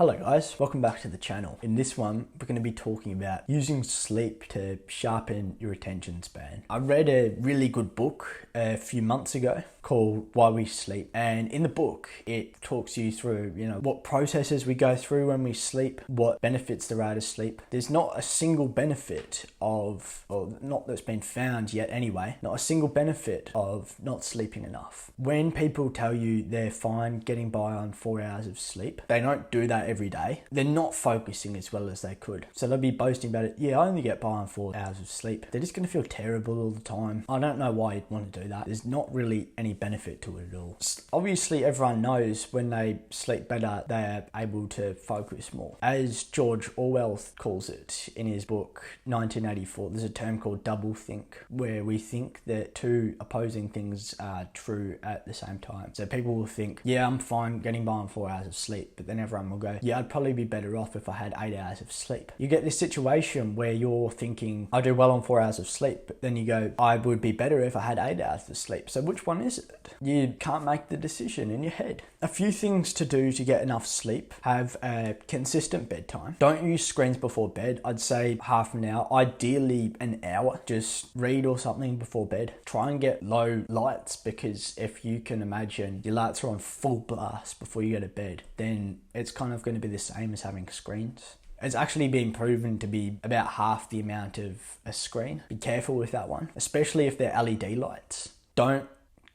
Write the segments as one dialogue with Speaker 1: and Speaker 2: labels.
Speaker 1: Hello guys, welcome back to the channel. In this one, we're going to be talking about using sleep to sharpen your attention span. I read a really good book a few months ago called Why We Sleep, and in the book it talks you through what processes we go through when we sleep, what benefits there are to sleep. There's not a single benefit of, or not that's been found yet anyway, not a single benefit of not sleeping enough. When people tell you they're fine getting by on 4 hours of sleep, they don't do that every day. They're not focusing as well as they could. So they'll be boasting about it. Yeah, I only get by on 4 hours of sleep. They're just going to feel terrible all the time. I don't know why you'd want to do that. There's not really any benefit to it at all. Obviously, everyone knows when they sleep better, they're able to focus more. As George Orwell calls it in his book 1984, there's a term called doublethink, where we think that two opposing things are true at the same time. So people will think, yeah, I'm fine getting by on 4 hours of sleep, but then everyone will go, yeah, I'd probably be better off if I had 8 hours of sleep. You get this situation where you're thinking, I do well on 4 hours of sleep, but then you go, I would be better if I had 8 hours of sleep. So which one is it? You can't make the decision in your head. A few things to do to get enough sleep: have a consistent bedtime. Don't use screens before bed. I'd say half an hour, ideally an hour. Just read or something before bed. Try and get low lights, because if you can imagine your lights are on full blast before you go to bed, then it's kind of going to be the same as having screens. It's actually been proven to be about half the amount of a screen. Be careful with that one, especially if they're LED lights. Don't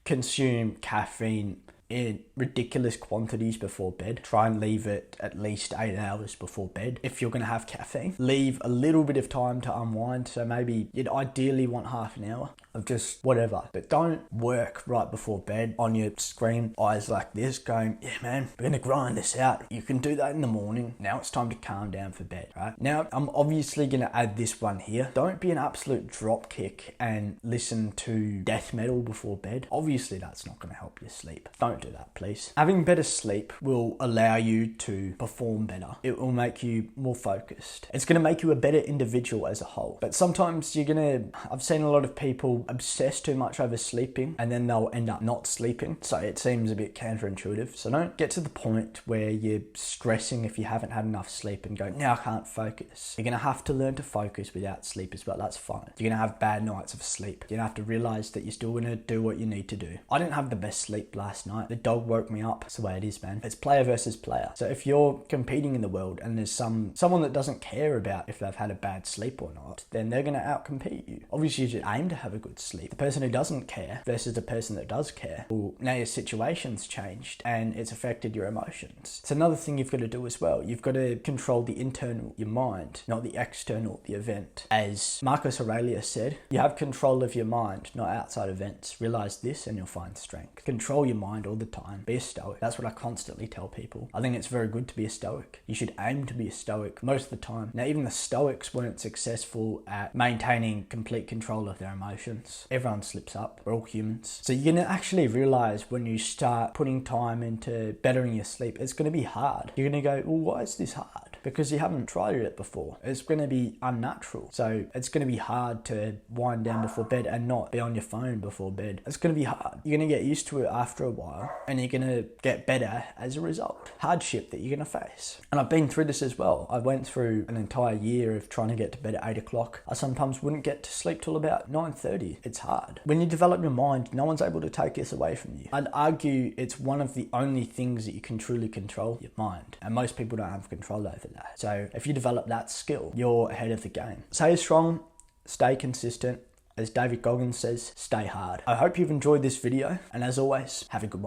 Speaker 1: consume caffeine in ridiculous quantities before bed. Try and leave it at least 8 hours before bed. If you're going to have caffeine, leave a little bit of time to unwind. So maybe you'd ideally want half an hour of just whatever, but don't work right before bed on your screen, eyes like this, going, yeah man, we're gonna grind this out. You can do that in the morning. Now it's time to calm down for bed, right? Now I'm obviously gonna add this one here. Don't be an absolute dropkick and listen to death metal before bed. Obviously that's not gonna help you sleep. Don't do that, please. Having better sleep will allow you to perform better. It will make you more focused. It's gonna make you a better individual as a whole. But sometimes I've seen a lot of people obsess too much over sleeping, and then they'll end up not sleeping. So it seems a bit counterintuitive. So don't get to the point where you're stressing if you haven't had enough sleep and go, now I can't focus. You're gonna have to learn to focus without sleep as well. That's fine. You're gonna have bad nights of sleep. You're gonna have to realize that you're still gonna do what you need to do. I didn't have the best sleep last night. The dog woke me up. That's the way it is, man. It's player versus player. So if you're competing in the world and there's someone that doesn't care about if they've had a bad sleep or not, then they're gonna outcompete you. Obviously you should aim to have a good sleep. The person who doesn't care versus the person that does care, well, now your situation's changed and it's affected your emotions. It's another thing you've got to do as well. You've got to control the internal, your mind, not the external, the event. As Marcus Aurelius said, you have control of your mind, not outside events. Realize this and you'll find strength. Control your mind all the time. Be a stoic. That's what I constantly tell people. I think it's very good to be a stoic. You should aim to be a stoic most of the time. Now, even the stoics weren't successful at maintaining complete control of their emotions. Everyone slips up. We're all humans. So you're going to actually realize when you start putting time into bettering your sleep, it's going to be hard. You're going to go, well, why is this hard? Because you haven't tried it before. It's going to be unnatural. So it's going to be hard to wind down before bed and not be on your phone before bed. It's going to be hard. You're going to get used to it after a while, and you're going to get better as a result. Hardship that you're going to face. And I've been through this as well. I went through an entire year of trying to get to bed at 8 o'clock. I sometimes wouldn't get to sleep till about 9:30. It's hard. When you develop your mind, no one's able to take this away from you. I'd argue it's one of the only things that you can truly control, your mind. And most people don't have control over that. So if you develop that skill, you're ahead of the game. Stay strong, stay consistent. As David Goggins says, stay hard. I hope you've enjoyed this video, and as always, have a good one.